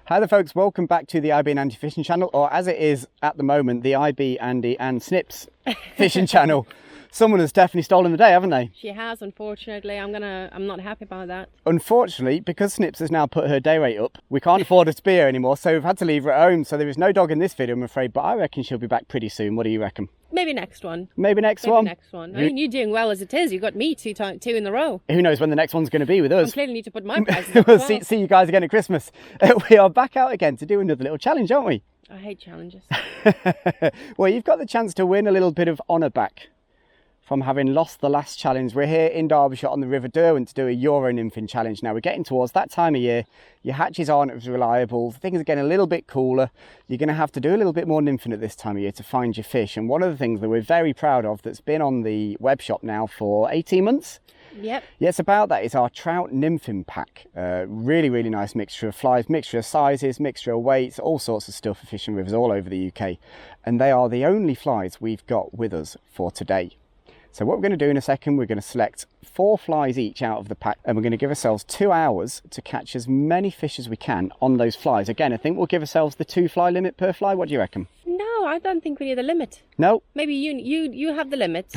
Hi there folks, welcome back to the IB and Andy fishing channel, or as it is at the moment, the IB, Andy and Snips fishing channel. Someone has definitely stolen the day, haven't they? She has, unfortunately. I'm not happy about that. Unfortunately, because Snips has now put her day rate up, we can't afford her to be here anymore, so we've had to leave her at home. So there is no dog in this video, I'm afraid, but I reckon she'll be back pretty soon. What do you reckon? Maybe next one. Maybe next one? Next one. I mean, you're doing well as it is. You got me two in a row. Who knows when the next one's going to be with us? I clearly need to put my prices up We'll as well. see you guys again at Christmas. We are back out again to do another little challenge, aren't we? I hate challenges. Well, you've got the chance to win a little bit of honour back from having lost the last challenge. We're here in Derbyshire on the River Derwent to do a Euro Nymphing challenge. Now we're getting towards that time of year. Your hatches aren't as reliable. Things are getting a little bit cooler. You're going to have to do a little bit more nymphing at this time of year to find your fish. And one of the things that we're very proud of that's been on the web shop now for 18 months. Yep. Yes, about that is our trout nymphing pack. Really, really nice mixture of flies, mixture of sizes, mixture of weights, all sorts of stuff for fishing rivers all over the UK. And they are the only flies we've got with us for today. So what we're going to do in a second, we're going to select 4 flies each out of the pack, and we're going to give ourselves 2 hours to catch as many fish as we can on those flies. Again, I think we'll give ourselves the 2 fly limit per fly. What do you reckon? No, I don't think we need a limit. No? Maybe you have the limit.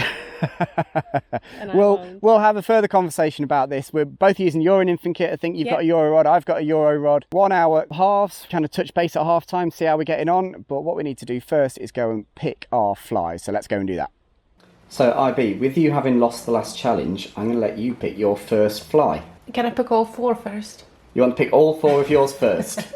We'll have a further conversation about this. We're both using Euro Nymphing kit. I think you've got a Euro rod, I've got a Euro rod. 1 hour halves, kind of touch base at half time, see how we're getting on. But what we need to do first is go and pick our flies. So let's go and do that. So IB, with you having lost the last challenge, I'm going to let you pick your first fly. Can I pick all 4 first? You want to pick all 4 of yours first?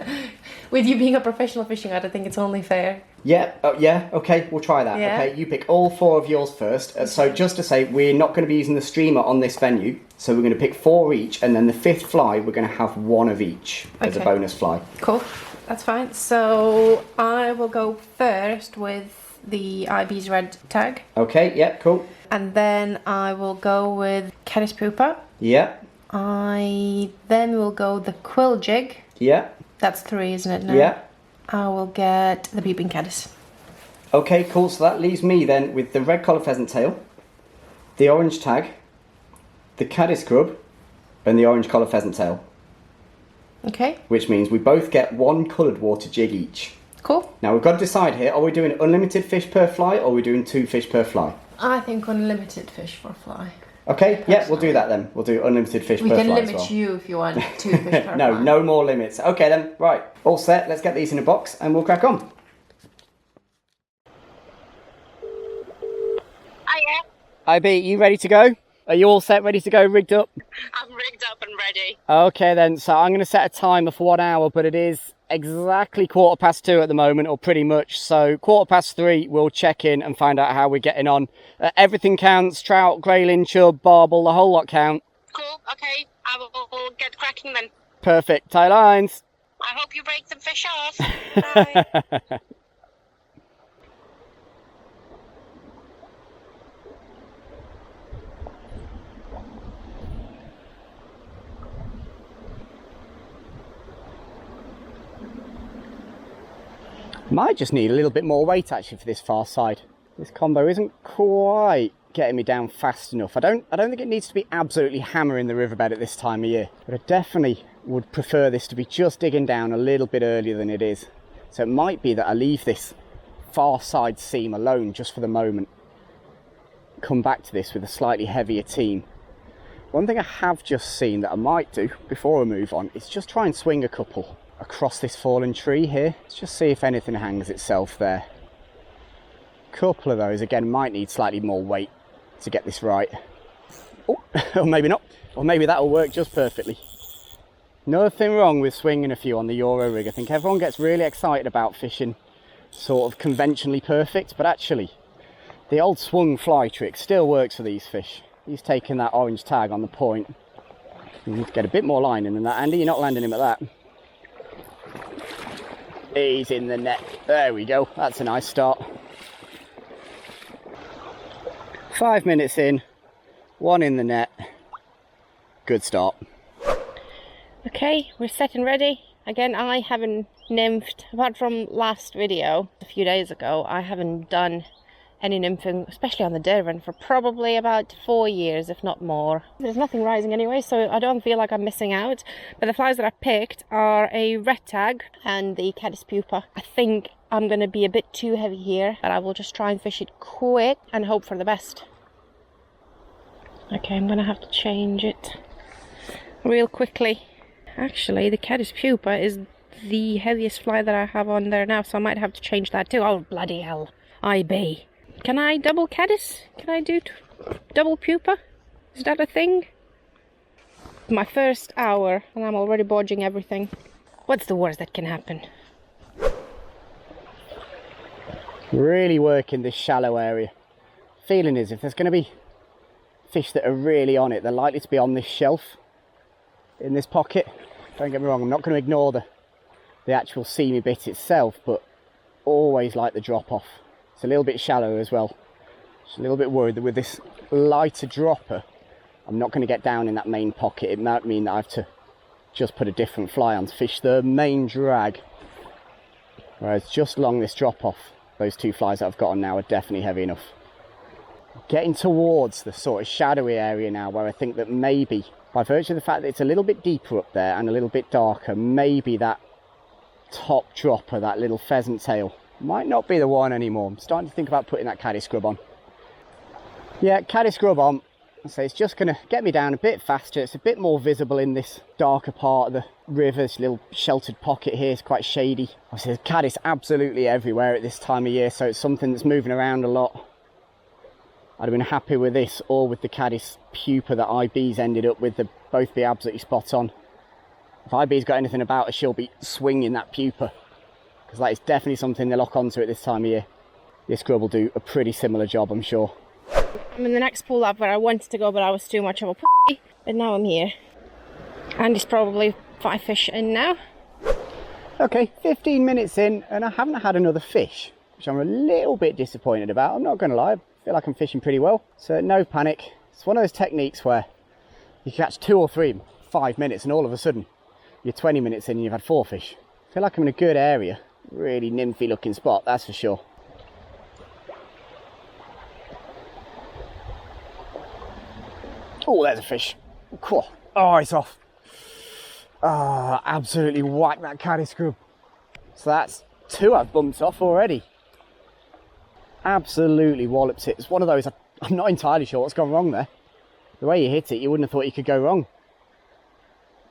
With you being a professional fishing guide, I think it's only fair. Yeah, okay, we'll try that. Yeah. Okay, you pick all 4 of yours first. So just to say, we're not going to be using the streamer on this venue. So we're going to pick 4 each, and then the 5th fly, we're going to have 1 of each as a bonus fly. Cool, that's fine. So I will go first with the IB's red tag. Okay, yeah, cool. And then I will go with caddis pooper. Yeah. I then will go the quill jig. Yeah. That's 3, isn't it? No? Yeah. I will get the peeping caddis. Okay, cool. So that leaves me then with the red collar pheasant tail, the orange tag, the caddis grub, and the orange collar pheasant tail. Okay. Which means we both get 1 coloured water jig each. Cool. Now we've got to decide here, are we doing unlimited fish per fly or are we doing 2 fish per fly? I think unlimited fish for a fly. Okay, yeah, we'll do that then. We'll do unlimited fish per fly as well. We can limit you if you want 2 fish per No, fly. no more limits. Okay then, right, all set, let's get these in a box and we'll crack on. Hiya. IB, you ready to go? Are you all set, ready to go, rigged up? I'm rigged up and ready. Okay then, so I'm going to set a timer for 1 hour, but it is exactly 2:15 at the moment, or pretty much. So 3:15, we'll check in and find out how we're getting on. Everything counts: trout, grayling, chub, barbel, the whole lot count. Cool, okay. I will get cracking then. Perfect. Tie lines. I hope you break some fish off. Bye. Might just need a little bit more weight actually for this far side. This combo isn't quite getting me down fast enough. I don't think it needs to be absolutely hammering the riverbed at this time of year, but I definitely would prefer this to be just digging down a little bit earlier than it is. So it might be that I leave this far side seam alone just for the moment. Come back to this with a slightly heavier team. One thing I have just seen that I might do before I move on is just try and swing a couple across this fallen tree here. Let's just see if anything hangs itself there. Couple of those, again, might need slightly more weight to get this right. Oh, or maybe not. Or maybe that'll work just perfectly. Nothing wrong with swinging a few on the Euro rig. I think everyone gets really excited about fishing sort of conventionally perfect, but actually the old swung fly trick still works for these fish. He's taking that orange tag on the point. You need to get a bit more line in than that, Andy. You're not landing him at that. He's in the net. There we go. That's a nice start. 5 minutes in, 1 in the net. Good start. Okay, we're set and ready. Again, I haven't nymphed, apart from last video a few days ago, I haven't done any nymphing, especially on the derwent, for probably about 4 years, if not more. There's nothing rising anyway, so I don't feel like I'm missing out. But the flies that I picked are a red tag and the caddis pupa. I think I'm going to be a bit too heavy here, but I will just try and fish it quick and hope for the best. Okay, I'm going to have to change it real quickly. Actually, the caddis pupa is the heaviest fly that I have on there now, so I might have to change that too. Oh, bloody hell. IB. Can I double caddis? Can I do double pupa? Is that a thing? My first hour and I'm already bodging everything. What's the worst that can happen? Really working this shallow area. Feeling is if there's going to be fish that are really on it, they're likely to be on this shelf in this pocket. Don't get me wrong, I'm not going to ignore the actual seamy bit itself, but always like the drop off. It's a little bit shallow as well. Just a little bit worried that with this lighter dropper I'm not going to get down in that main pocket. It might mean that I have to just put a different fly on to fish the main drag, whereas just along this drop off, those two flies that I've got on now are definitely heavy enough. Getting towards the sort of shadowy area now, where I think that maybe, by virtue of the fact that it's a little bit deeper up there and a little bit darker, maybe that top dropper, that little pheasant tail, might not be the one anymore. I'm starting to think about putting that caddis scrub on. Yeah, caddis scrub on. So it's just going to get me down a bit faster. It's a bit more visible in this darker part of the river. This little sheltered pocket here is quite shady. Obviously, there's caddis absolutely everywhere at this time of year, so it's something that's moving around a lot. I'd have been happy with this or with the caddis pupa that IB's ended up with. They'd both be absolutely spot on. If IB's got anything about her, she'll be swinging that pupa, because that is definitely something they lock onto at this time of year. This scrub will do a pretty similar job, I'm sure. I'm in the next pool up where I wanted to go, but I was too much of a p***, but now I'm here. Andy's probably 5 fish in now. Okay, 15 minutes in and I haven't had another fish, which I'm a little bit disappointed about. I'm not going to lie, I feel like I'm fishing pretty well. So no panic. It's one of those techniques where you catch 2 or 3 in 5 minutes and all of a sudden you're 20 minutes in and you've had 4 fish. I feel like I'm in a good area. Really nymphy looking spot, that's for sure. Oh, there's a fish. Cool. Oh, it's off. Ah, oh, absolutely whacked that caddis scrub. So that's 2 I've bumped off already. Absolutely walloped it. It's one of those, I'm not entirely sure what's gone wrong there. The way you hit it, you wouldn't have thought you could go wrong.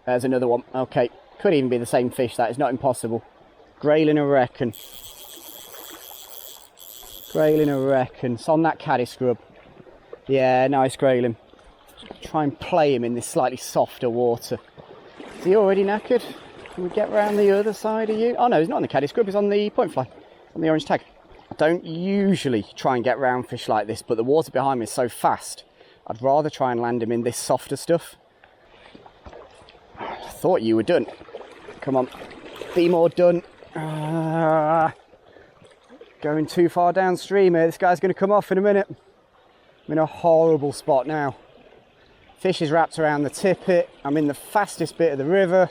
There's another one. Okay, could even be the same fish. That is not impossible. Grayling, I reckon. Grayling, I reckon. It's on that caddis scrub. Yeah, nice grayling. Try and play him in this slightly softer water. Is he already knackered? Can we get round the other side of you? Oh no, he's not on the caddis scrub, he's on the point fly, on the orange tag. I don't usually try and get round fish like this, but the water behind me is so fast, I'd rather try and land him in this softer stuff. I thought you were done. Come on, be more done. Going too far downstream here, this guy's going to come off in a minute. I'm in a horrible spot now. Fish is wrapped around the tippet. I'm in the fastest bit of the river.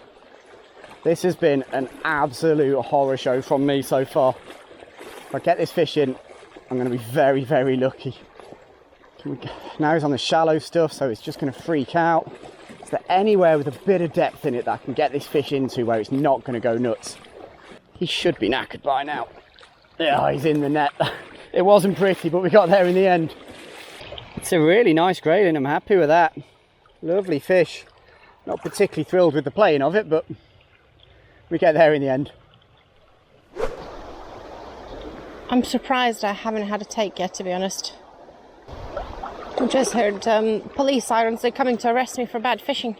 This has been an absolute horror show from me so far. If I get this fish in, I'm going to be very, very lucky. Now he's on the shallow stuff, so it's just going to freak out. Is there anywhere with a bit of depth in it that I can get this fish into where it's not going to go nuts? He should be knackered by now. Yeah, he's in the net. It wasn't pretty, but we got there in the end. It's a really nice grayling, I'm happy with that. Lovely fish. Not particularly thrilled with the playing of it, but we get there in the end. I'm surprised I haven't had a take yet, to be honest. I just heard police sirens. They're coming to arrest me for bad fishing.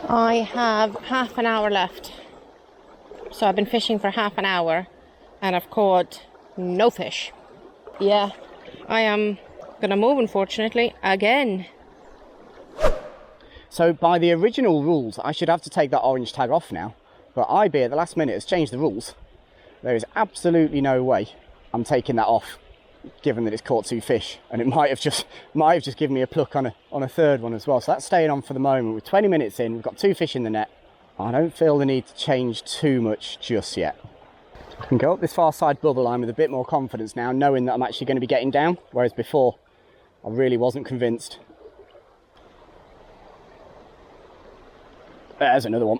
I have half an hour left. So I've been fishing for half an hour and I've caught no fish. Yeah, I am gonna move, unfortunately, again. So by the original rules, I should have to take that orange tag off now, but IB at the last minute has changed the rules. There is absolutely no way I'm taking that off, given that it's caught 2 fish, and it might have just given me a pluck on a third one as well. So that's staying on for the moment. We're 20 minutes in, we've got 2 fish in the net. I don't feel the need to change too much just yet. I can go up this far side bubble line with a bit more confidence now, knowing that I'm actually going to be getting down, whereas before I really wasn't convinced. There's another one.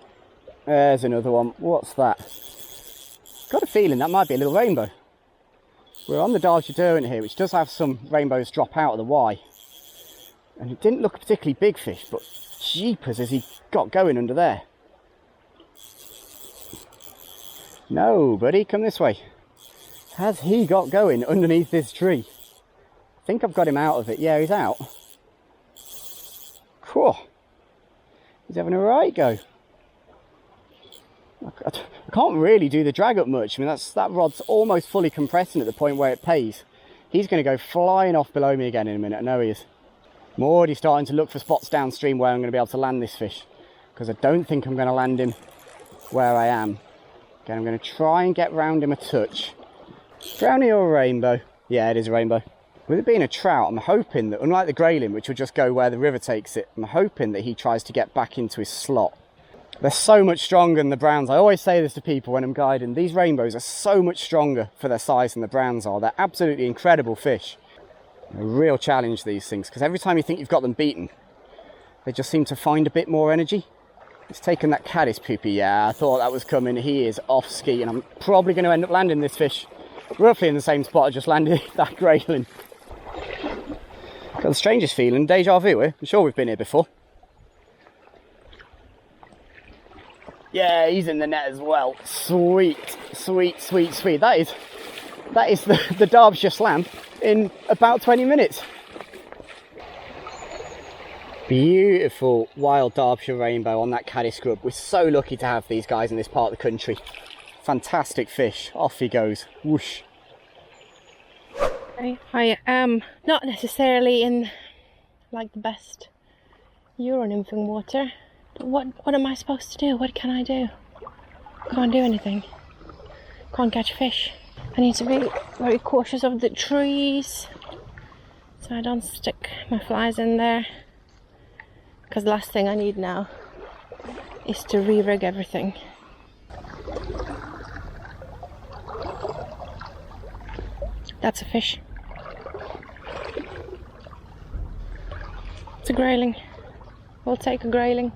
There's another one. What's that? Got a feeling that might be a little rainbow. We're on the Derbyshire derwent here, which does have some rainbows drop out of the Y. And it didn't look a particularly big fish, but jeepers has he got going under there. No, buddy, come this way. Has he got going underneath this tree? I think I've got him out of it. Yeah, he's out. Cool. He's having a right go. I can't really do the drag up much. I mean, that rod's almost fully compressing at the point where it pays. He's going to go flying off below me again in a minute. I know he is. I'm already starting to look for spots downstream where I'm going to be able to land this fish, because I don't think I'm going to land him where I am. Again, I'm going to try and get round him a touch. Brownie or a rainbow? Yeah, it is a rainbow. With it being a trout, I'm hoping that, unlike the Grayling, which will just go where the river takes it, I'm hoping that he tries to get back into his slot. They're so much stronger than the browns. I always say this to people when I'm guiding. These rainbows are so much stronger for their size than the browns are. They're absolutely incredible fish. A real challenge, these things, because every time you think you've got them beaten, they just seem to find a bit more energy. It's taken that caddis poopy. Yeah, I thought that was coming. He is off ski, and I'm probably going to end up landing this fish roughly in the same spot I just landed that Grayling. Got the strangest feeling, deja vu. I'm sure we've been here before. Yeah, he's in the net as well. Sweet, sweet, sweet, sweet. That is the Derbyshire slam in about 20 minutes. Beautiful wild Derbyshire rainbow on that caddis scrub. We're so lucky to have these guys in this part of the country. Fantastic fish. Off he goes. Whoosh. I am not necessarily in like the best Euro nymphing water. But what am I supposed to do? What can I do? Can't do anything. Can't catch fish. I need to be very cautious of the trees so I don't stick my flies in there. Because the last thing I need now is to re-rig everything. That's a fish. It's a Grayling. We'll take a Grayling.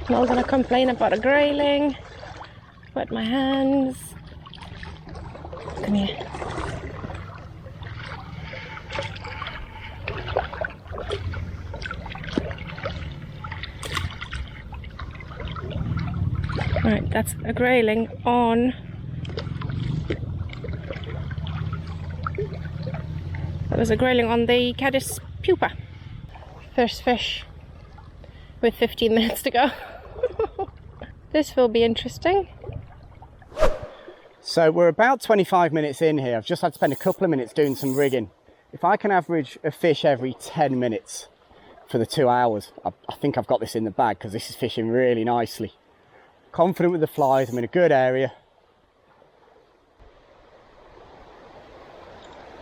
I'm not gonna complain about a Grayling. Wet my hands. Come here. Right, that's a Grayling on. That was a Grayling on the caddis pupa. First fish with 15 minutes to go. This will be interesting. So we're about 25 minutes in here. I've just had to spend a couple of minutes doing some rigging. If I can average a fish every 10 minutes for the 2 hours, I think I've got this in the bag, because this is fishing really nicely. Confident with the flies, I'm in a good area.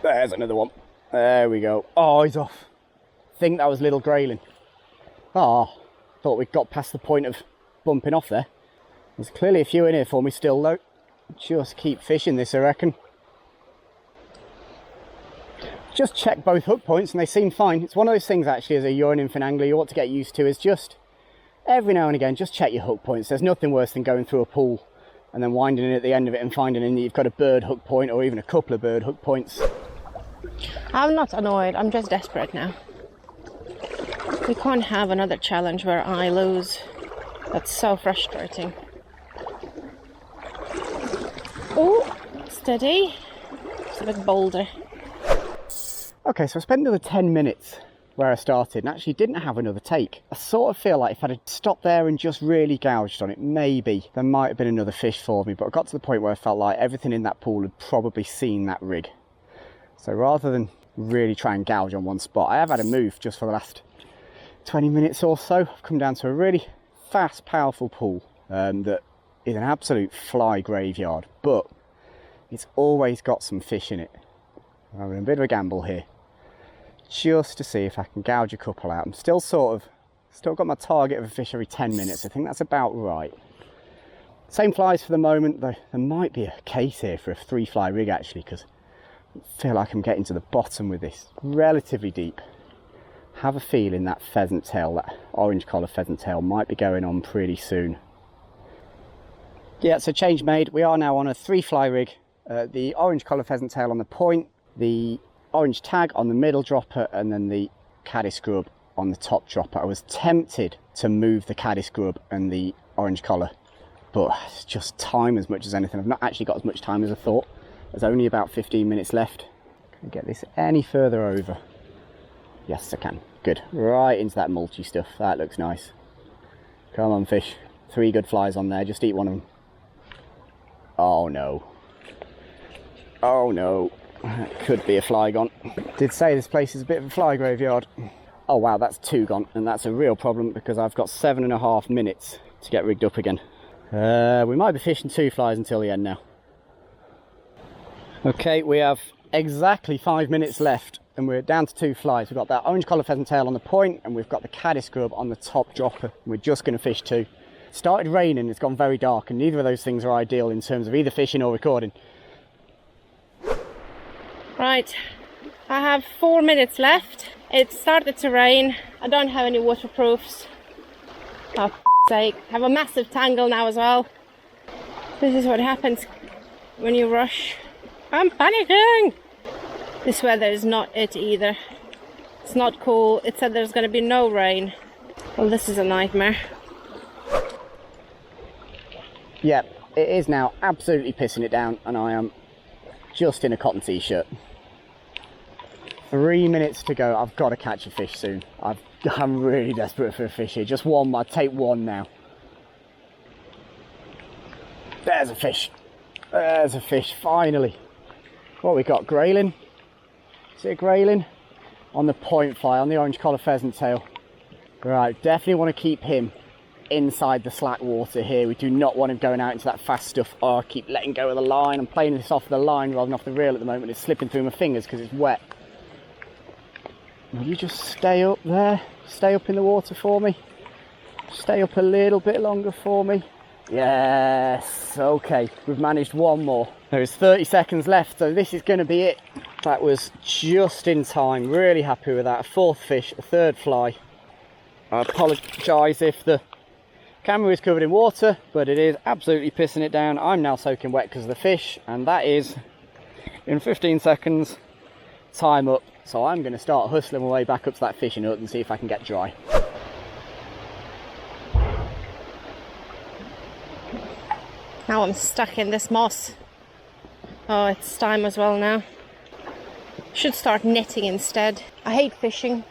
There's another one. There we go. Oh, he's off. I think that was little Grayling. Oh, thought we'd got past the point of bumping off there. There's clearly a few in here for me still though. Just keep fishing this, I reckon. Just check both hook points and they seem fine. It's one of those things actually as a Euro nymphing angler you ought to get used to, is just every now and again just check your hook points. There's nothing worse than going through a pool and then winding in at the end of it and finding in that you've got a bird hook point or even a couple of bird hook points. I'm not annoyed, I'm just desperate now. We can't have another challenge where I lose. That's so frustrating. Oh, steady. It's a bit bolder. Okay, so I spent another 10 minutes where I started and actually didn't have another take. I sort of feel like if I'd have stopped there and just really gouged on it, maybe there might have been another fish for me, but I got to the point where I felt like everything in that pool had probably seen that rig. So rather than really try and gouge on one spot, I have had a move just for the last 20 minutes or so. I've come down to a really fast, powerful pool that is an absolute fly graveyard, but it's always got some fish in it. I'm having a bit of a gamble here, just to see if I can gouge a couple out. I'm still sort of Still got my target of a fish every 10 minutes. I think that's about right. Same flies for the moment, though there might be a case here for a 3-fly rig actually, because I feel like I'm getting to the bottom with this. Relatively deep. Have a feeling that pheasant tail, that orange collar pheasant tail, might be going on pretty soon. Yeah, so change made. We are now on a 3-fly rig. The orange collar pheasant tail on the point, the orange tag on the middle dropper, and then the caddis grub on the top dropper. I was tempted to move the caddis grub and the orange collar, but it's just time as much as anything. I've not actually got as much time as I thought. There's only about 15 minutes left. Can I get this any further over? Yes, I can. Good. Right into that mulchy stuff. That looks nice. Come on, fish. 3 good flies on there. Just eat one of them. Oh, no. Oh, no. That could be a fly gone. Did say this place is a bit of a fly graveyard. Oh, wow, that's 2 gone. And that's a real problem because I've got 7.5 minutes to get rigged up again. We might be fishing 2 flies until the end now. Okay, we have exactly 5 minutes left and we're down to 2 flies. We've got that orange collar pheasant tail on the point and we've got the caddis grub on the top dropper. We're just going to fish 2. It started raining, it's gone very dark, and neither of those things are ideal in terms of either fishing or recording. Right, I have 4 minutes left. It started to rain. I don't have any waterproofs. Oh, f***'s sake. I have a massive tangle now as well. This is what happens when you rush. I'm panicking! This weather is not it either. It's not cool. It said there's going to be no rain. Well, this is a nightmare. Yeah, it is now absolutely pissing it down and I am just in a cotton t-shirt. 3 minutes to go. I've got to catch a fish soon. I'm really desperate for a fish here. Just one. I'd take one now. There's a fish. There's a fish, finally. What we got? Grayling? Is it a grayling? On the point fly, on the orange collar pheasant tail. Right, definitely want to keep him inside the slack water here. We do not want him going out into that fast stuff. Oh, I keep letting go of the line. I'm playing this off the line rather than off the reel at the moment. It's slipping through my fingers because it's wet. Will you just stay up there? Stay up in the water for me? Stay up a little bit longer for me? Yes, okay, we've managed one more. There's 30 seconds left, so this is going to be it. That was just in time, really happy with that. A 4th fish, a 3rd fly. I apologise if the camera is covered in water, but it is absolutely pissing it down. I'm now soaking wet because of the fish, and that is, in 15 seconds, time up. So I'm going to start hustling my way back up to that fishing hut and see if I can get dry. Now I'm stuck in this moss. Oh, it's time as well now. Should start netting instead. I hate fishing.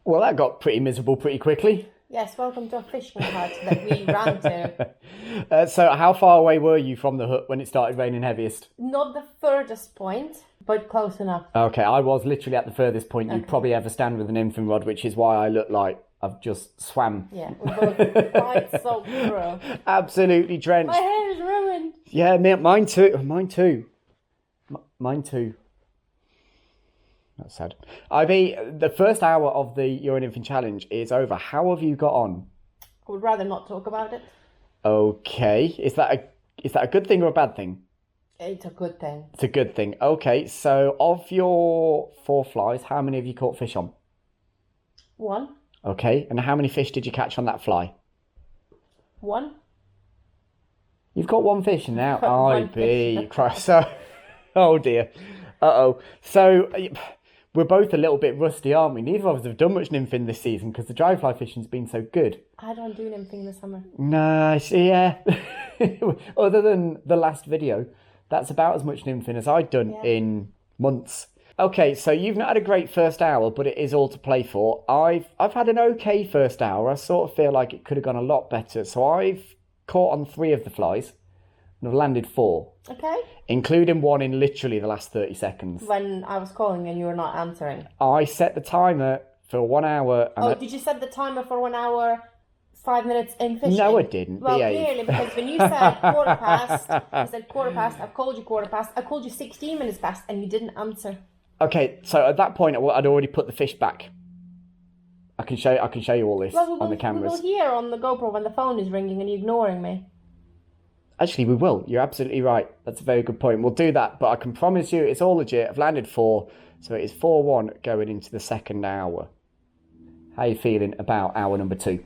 Well, that got pretty miserable pretty quickly. Yes, welcome to a fishing hut that we ran to. So how far away were you from the hut when it started raining heaviest? Not the furthest point, but close enough. Okay, I was literally at the furthest point you'd probably ever stand with a nymphing rod, which is why I look like I've just swam. Yeah, we're both quite soaked through. Absolutely drenched. My hair is ruined. Yeah, mine too. Mine too. Mine too. That's sad. I mean, the first hour of the Euro Nymphing challenge is over. How have you got on? I would rather not talk about it. Okay. Is that a good thing or a bad thing? It's a good thing. It's a good thing. Okay, so of your 4 flies, how many have you caught fish on? 1. Okay, and how many fish did you catch on that fly? 1. You've got 1 fish now. One IB. Christ. So, oh dear. Uh-oh. So, we're both a little bit rusty, aren't we? Neither of us have done much nymphing this season because the dry fly fishing's been so good. I don't do nymphing in the summer. Nice, yeah. Other than the last video, that's about as much nymphing as I'd done in months. Okay, so you've not had a great first hour, but it is all to play for. I've had an okay first hour. I sort of feel like it could have gone a lot better. So I've caught on 3 of the flies and I've landed 4. Okay. Including 1 in literally the last 30 seconds. When I was calling and you were not answering. I set the timer for 1 hour. And did you set the timer for 1 hour, 5 minutes in fishing? No, I didn't. Well, clearly, because when you said 1:15, I said 1:15, I've called you 1:15, I called you 16 minutes past and you didn't answer. Okay, so at that point, I'd already put the fish back. I can show you all this on the cameras. We'll hear on the GoPro when the phone is ringing and you're ignoring me. Actually, we will. You're absolutely right. That's a very good point. We'll do that, but I can promise you it's all legit. I've landed 4, so it is 4-1 going into the second hour. How are you feeling about hour number 2?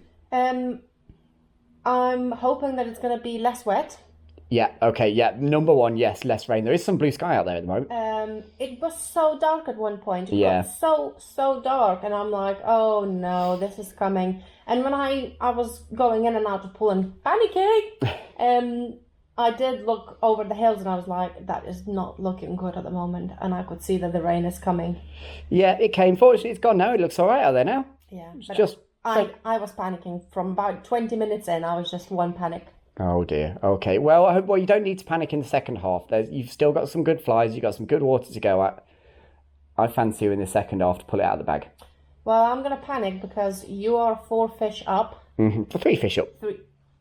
I'm hoping that it's going to be less wet. Yeah, okay, yeah. Number 1, yes, less rain. There is some blue sky out there at the moment. It was so dark at one point. It Yeah. got so dark, and I'm like, oh no, this is coming. And when I was going in and out of pool and panicking, I did look over the hills and I was like, that is not looking good at the moment. And I could see that the rain is coming. Yeah, it came. Fortunately, it's gone now. It looks all right out there now. Yeah, It's but just... I was panicking from about 20 minutes in. I was just one panic. Oh dear. Okay. Well, you don't need to panic in the second half. You've still got some good flies. You've got some good water to go at. I fancy you in the second half to pull it out of the bag. Well, I'm going to panic because you are 4 fish up. 3 fish up.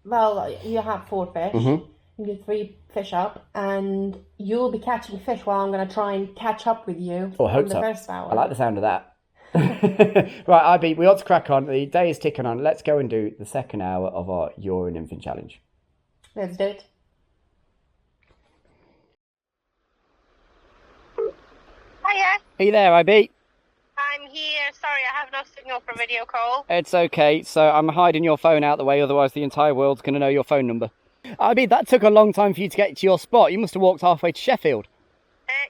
Well, you have 4 fish. You 3 fish up, and you'll be catching fish while I'm going to try and catch up with you Oh, I hope the so. first hour. I like the sound of that. Right, IB, we ought to crack on. The day is ticking on. Let's go and do the second hour of our Euro Nymphing challenge. Let's do it. Hiya. Are you there, IB? I'm here. Sorry, I have no signal for video call. It's okay. So I'm hiding your phone out the way, otherwise the entire world's going to know your phone number. IB, that took a long time for you to get to your spot. You must have walked halfway to Sheffield.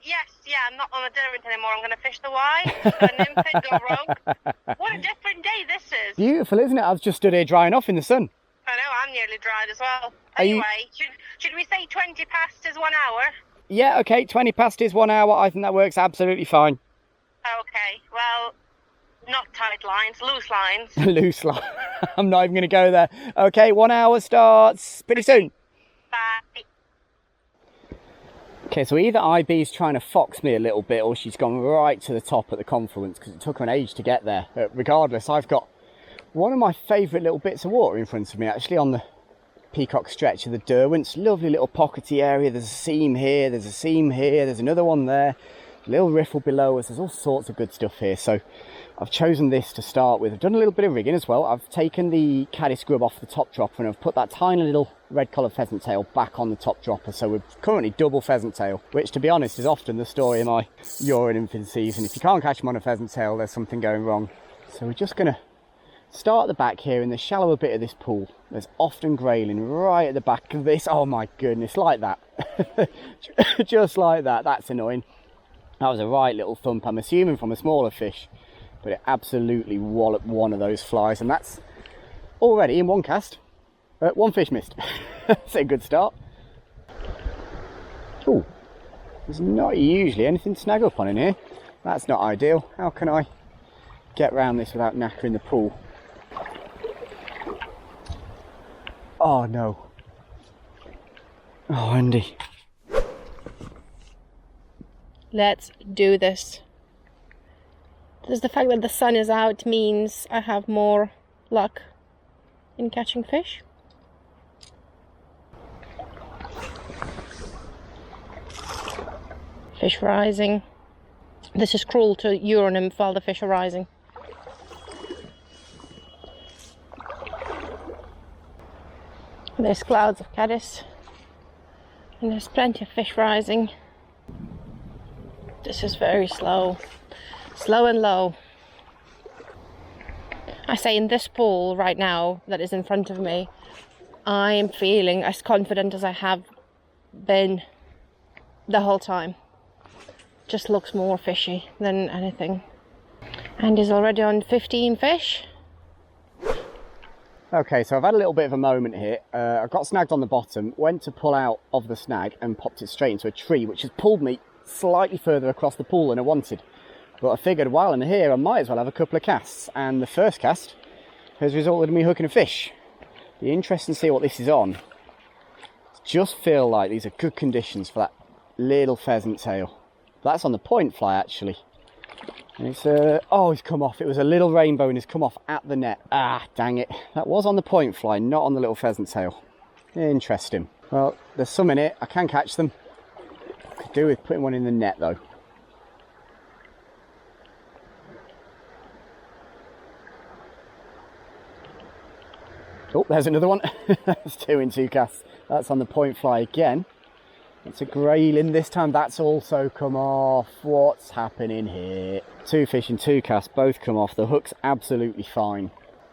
Yes, yeah, I'm not on a derwent anymore. I'm going to fish the Y. A nymph, go rogue. What a different day this is. Beautiful, isn't it? I've just stood here drying off in the sun. I know, I'm nearly dried as well. Are you- Anyway, should we say 20 past is 1 hour? Yeah, okay, 20 past is 1 hour. I think that works absolutely fine. Okay, well, not tight lines, loose lines. Loose line. I'm not even going to go there. Okay, 1 hour starts pretty soon. Bye. Okay, so either IB's trying to fox me a little bit or she's gone right to the top at the confluence because it took her an age to get there. But regardless, I've got one of my favourite little bits of water in front of me actually on the Peacock stretch of the Derwents. Lovely little pockety area. There's a seam here, there's a seam here, there's another one there. A little riffle below us. There's all sorts of good stuff here. So I've chosen this to start with. I've done a little bit of rigging as well. I've taken the caddy scrub off the top dropper and I've put that tiny little red collared pheasant tail back on the top dropper. So we're currently double pheasant tail, which to be honest is often the story of my Euro Nymphing season. If you can't catch them on a pheasant tail, there's something going wrong. So we're just going to start at the back here in the shallower bit of this pool. There's often grayling right at the back of this. Oh my goodness, like that. Just like that. That's annoying. That was a right little thump, I'm assuming from a smaller fish, but it absolutely walloped one of those flies, and that's already in one cast. 1 fish missed. That's a good start. Oh, there's not usually anything to snag up on in here. That's not ideal. How can I get around this without knackering the pool? Oh no. Oh, Andy. Let's do this. Does the fact that the sun is out means I have more luck in catching fish? Fish rising. This is cruel to Euro nymph while the fish are rising. There's clouds of caddis and there's plenty of fish rising. This is very slow and low. I say in this pool right now that is in front of me, I am feeling as confident as I have been the whole time. Just looks more fishy than anything. And is already on 15 fish. Okay, so I've had a little bit of a moment here. I got snagged on the bottom, went to pull out of the snag and popped it straight into a tree, which has pulled me slightly further across the pool than I wanted. But I figured while I'm here I might as well have a couple of casts, and the first cast has resulted in me hooking a fish. Be interesting to see what this is on. Just feel like these are good conditions for that little pheasant tail. That's on the point fly actually. And it's oh, he's come off. It was a little rainbow and he's come off at the net. Ah, dang it. That was on the point fly, not on the little pheasant tail. Interesting. Well, there's some in it. I can catch them. Could do with putting one in the net though. Oh, there's another one. That's 2 in 2 casts. That's on the point fly again. It's a grayling this time. That's also come off. What's happening here? 2 fish in 2 casts, both come off. The hook's absolutely fine.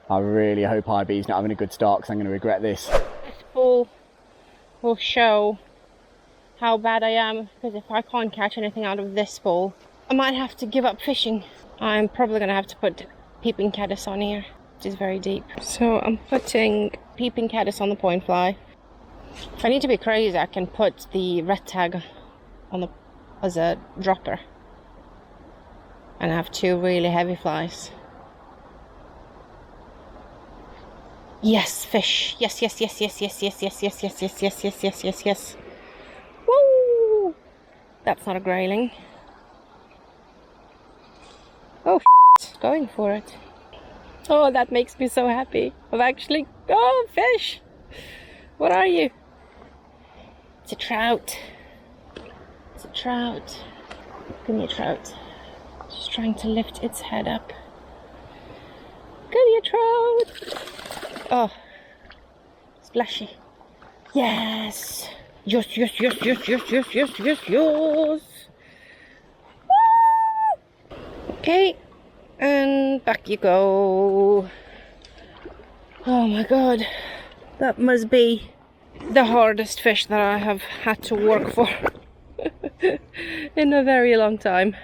I really hope IB's not having a good start because I'm going to regret this. This pool will show how bad I am, because if I can't catch anything out of this pool, I might have to give up fishing. I'm probably going to have to put peeping caddis on here, which is very deep. So I'm putting peeping caddis on the point fly. If I need to be crazy, I can put the red tag on the as a dropper and have 2 really heavy flies. Yes, fish. Yes, yes, yes, yes, yes, yes, yes, yes, yes, yes, yes, yes, yes, yes, yes. Woo! That's not a grayling. Oh, going for it. Oh, that makes me so happy. I've actually... Oh, fish! What are you? It's a trout. It's a trout. Give me a trout. Just trying to lift its head up. Give me a trout! Oh, splashy. Yes! Yes, yes, yes, yes, yes, yes, yes, yes, yes! Woo! Okay, and back you go. Oh my god, that must be the hardest fish that I have had to work for in a very long time.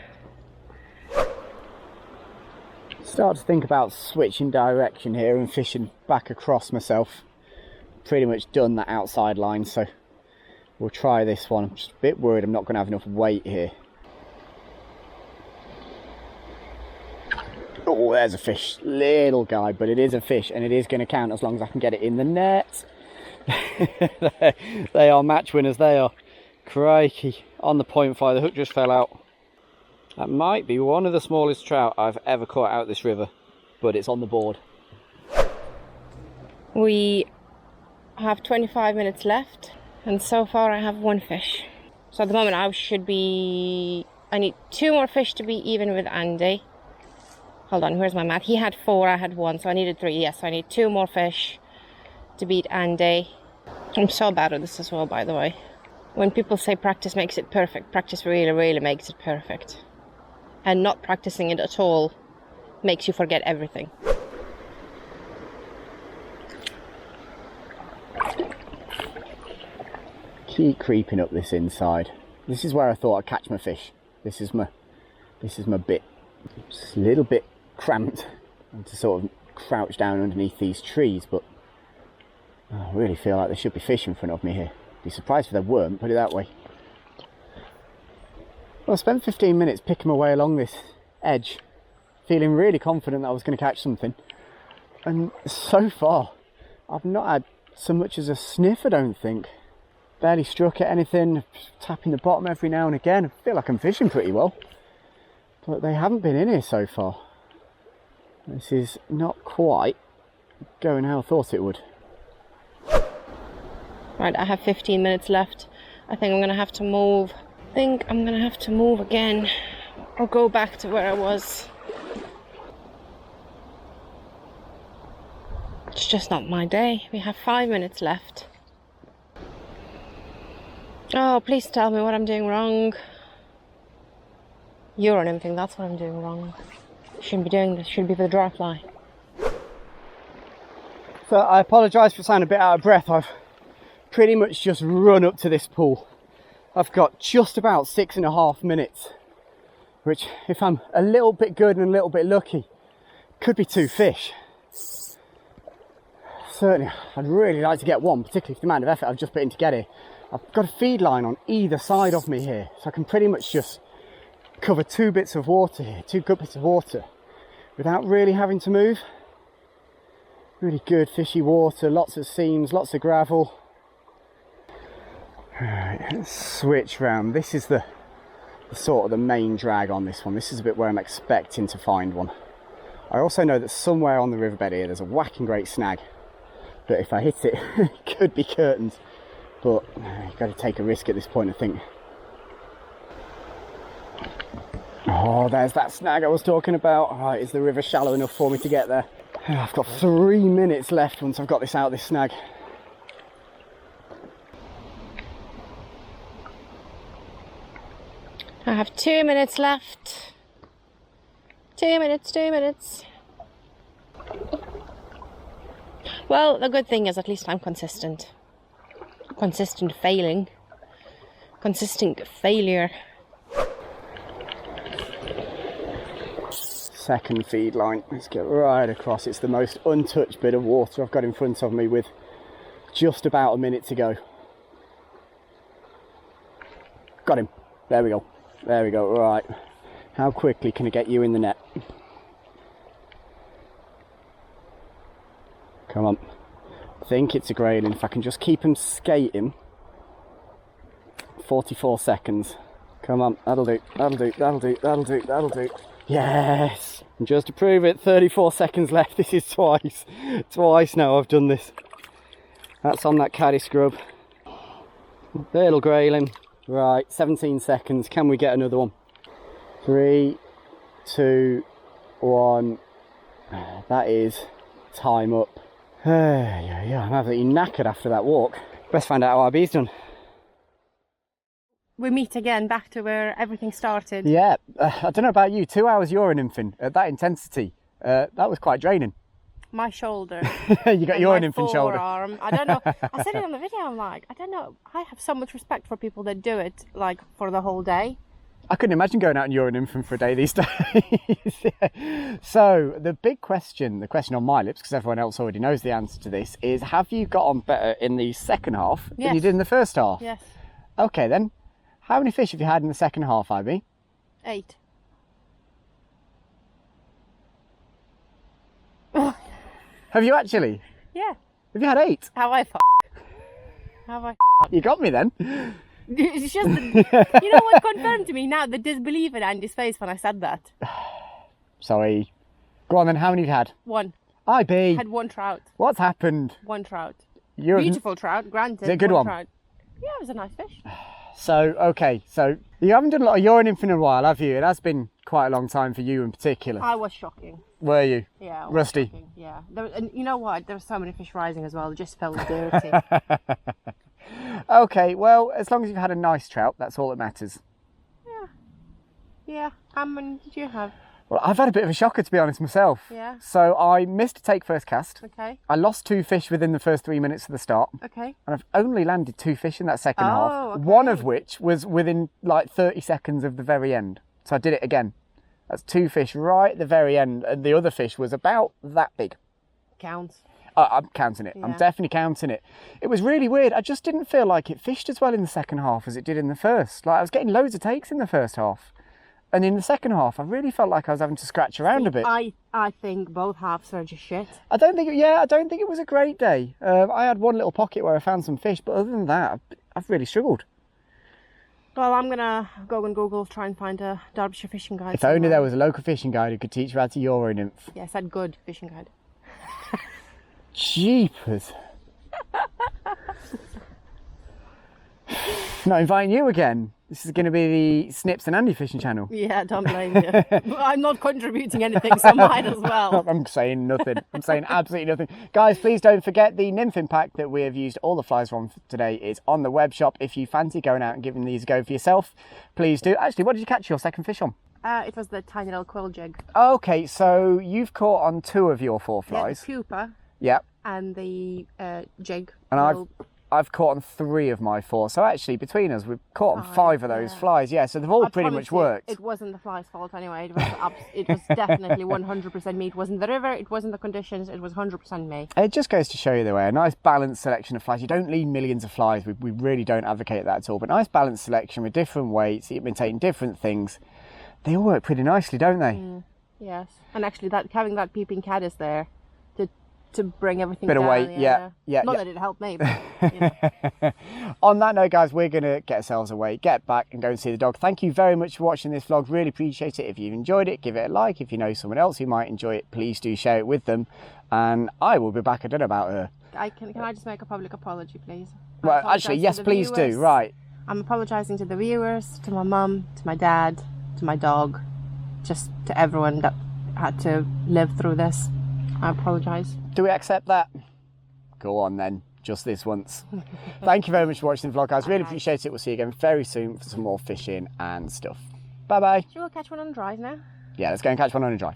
Start to think about switching direction here and fishing back across myself. Pretty much done that outside line, so we'll try this one. I'm just a bit worried I'm not going to have enough weight here. Oh, there's a fish. Little guy, but it is a fish, and it is going to count as long as I can get it in the net. They are match winners, they are. Crikey. On the point fly, the hook just fell out. That might be one of the smallest trout I've ever caught out this river, but it's on the board. We have 25 minutes left, and so far I have 1 fish. So at the moment I need 2 more fish to be even with Andy. Hold on, where's my math? He had 4, I had 1, so I needed 3. Yes, so I need 2 more fish to beat Andy. I'm so bad at this as well, by the way. When people say practice makes it perfect, practice really, really makes it perfect. And not practicing it at all makes you forget everything. Keep creeping up this inside. This is where I thought I'd catch my fish. This is my bit. It's a little bit cramped to sort of crouch down underneath these trees, but I really feel like there should be fish in front of me here. Be surprised if there weren't, put it that way. Well, I spent 15 minutes picking my way along this edge, feeling really confident that I was going to catch something. And so far, I've not had so much as a sniff, I don't think. Barely struck at anything, tapping the bottom every now and again. I feel like I'm fishing pretty well. But they haven't been in here so far. This is not quite going how I thought it would. Right, I have 15 minutes left. I think I'm going to have to move. I think I'm going to have to move again or go back to where I was. It's just not my day. We have 5 minutes left. Oh, please tell me what I'm doing wrong. Euro nymphing, that's what I'm doing wrong. Shouldn't be doing this, should be the dry fly. So I apologise for sounding a bit out of breath. I've pretty much just run up to this pool. I've got just about 6.5 minutes, which, if I'm a little bit good and a little bit lucky, could be 2 fish. Certainly, I'd really like to get 1, particularly for the amount of effort I've just put in to get here. I've got a feed line on either side of me here, so I can pretty much just cover 2 bits of water here, 2 good bits of water, without really having to move. Really good fishy water, lots of seams, lots of gravel. Alright, let's switch round. This is the sort of the main drag on this one. This is a bit where I'm expecting to find one. I also know that somewhere on the riverbed here there's a whacking great snag, but if I hit it, it could be curtains. But you've got to take a risk at this point, I think. Oh, there's that snag I was talking about. Right, is the river shallow enough for me to get there? I've got 3 minutes left once I've got this out of this snag. I have 2 minutes left. 2 minutes, 2 minutes. Well, the good thing is at least I'm consistent. Consistent failing. Consistent failure. Second feed line. Let's get right across. It's the most untouched bit of water I've got in front of me with just about a minute to go. Got him. There we go. There we go. Right. How quickly can I get you in the net? Come on. I think it's a Grayling. If I can just keep him skating. 44 seconds. Come on. That'll do. That'll do. That'll do. That'll do. That'll do. Yes! And just to prove it, 34 seconds left. This is twice. Twice now I've done this. That's on that caddy scrub. Little Grayling. Right, 17 seconds. Can we get another one? 3, 2, 1. That is time up. Yeah, I'm absolutely knackered after that walk. Best find out how RB's done. We meet again back to where everything started. Yeah, I don't know about you, 2 hours Euro nymphing at that intensity, that was quite draining. My shoulder. You got Euro nymphing shoulder. Forearm. I don't know. I said it on the video. I'm like, I don't know. I have so much respect for people that do it like for the whole day. I couldn't imagine going out and Euro nymphing for a day these days. Yeah. So the big question, the question on my lips, because everyone else already knows the answer to this, is have you got on better in the second half than you did in the first half? Yes. Okay then. How many fish have you had in the second half, Ivy? 8. Have you actually? Yeah. Have you had 8? Have I Have I You got me then. It's just, you know what confirmed to me now? The disbelief in Andy's face when I said that. Sorry. Go on then, how many have you had? 1. IB. Had 1 trout. What's happened? 1 trout. You're... Beautiful trout, granted. Is it a good one? Trout. Yeah, it was a nice fish. So, okay, so you haven't done a lot of Euro nymphing in a while, have you? It has been quite a long time for you in particular. I was shocking. Were you? Yeah. Rusty? Shocking. Yeah. And you know what? There were so many fish rising as well. It just felt dirty. Okay, well, as long as you've had a nice trout, that's all that matters. Yeah. Yeah. How many did you have? Well, I've had a bit of a shocker, to be honest, myself. Yeah. So I missed a take first cast. Okay. I lost 2 fish within the first 3 minutes of the start. Okay. And I've only landed 2 fish in that second half. Okay. One of which was within like 30 seconds of the very end. So I did it again. That's 2 fish right at the very end. And the other fish was about that big. Counts. I'm counting it. Yeah. I'm definitely counting it. It was really weird. I just didn't feel like it fished as well in the second half as it did in the first. Like I was getting loads of takes in the first half. And in the second half, I really felt like I was having to scratch around a bit. I think both halves are just shit. I don't think it was a great day. I had one little pocket where I found some fish, but other than that, I've really struggled. Well, I'm gonna go and Google, try and find a Derbyshire fishing guide. If only there was a local fishing guide who could teach you how to Euro nymph. Yeah, I said good fishing guide. Jeepers. Not inviting you again. This is going to be the Snips and Andy fishing channel. Yeah, don't blame you. I'm not contributing anything, so might as well. I'm saying nothing. I'm saying absolutely nothing. Guys, please don't forget the nymphing pack that we have used all the flies from today is on the web shop. If you fancy going out and giving these a go for yourself, please do. Actually, what did you catch your second fish on? It was the tiny little quill jig. Okay, so you've caught on 2 of your 4 flies. Yeah, the pupa. Yeah. And the jig. And I've caught on 3 of my 4. So actually, between us, we've caught on 5 of those flies. Yeah, so they've all pretty much worked. It wasn't the fly's fault anyway. It was definitely 100% me. It wasn't the river. It wasn't the conditions. It was 100% me. It just goes to show you the way. A nice balanced selection of flies. You don't need millions of flies. We really don't advocate that at all. But nice balanced selection with different weights, imitating different things. They all work pretty nicely, don't they? Yes. And actually, having that peeping caddis there to bring everything bit down. of weight, yeah. Not that it helped me, but you know. On that note, guys, we're going to get ourselves away, get back and go and see the dog. Thank you very much for watching this vlog. Really appreciate it. If you've enjoyed it, give it a like. If you know someone else who might enjoy it, please do share it with them. And I will be back. I don't know about her. Can I just make a public apology, please? Well, actually, yes, please do. Right. I'm apologising to the viewers, to my mum, to my dad, to my dog, just to everyone that had to live through this. I apologise. Do we accept that? Go on then, just this once. Thank you very much for watching the vlog, guys. Really appreciate it. We'll see you again very soon for some more fishing and stuff. Bye bye. Should we catch one on the drive now? Yeah, let's go and catch one on a dry.